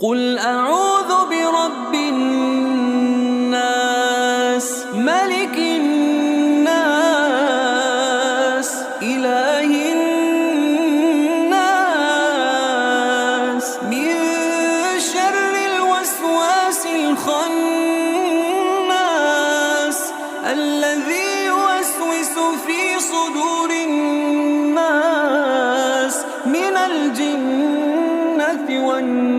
قل أعوذ برب الناس ملك الناس إله الناس من شر الوسواس الخناس الذي يوسوس في صدور الناس من الجنة والناس.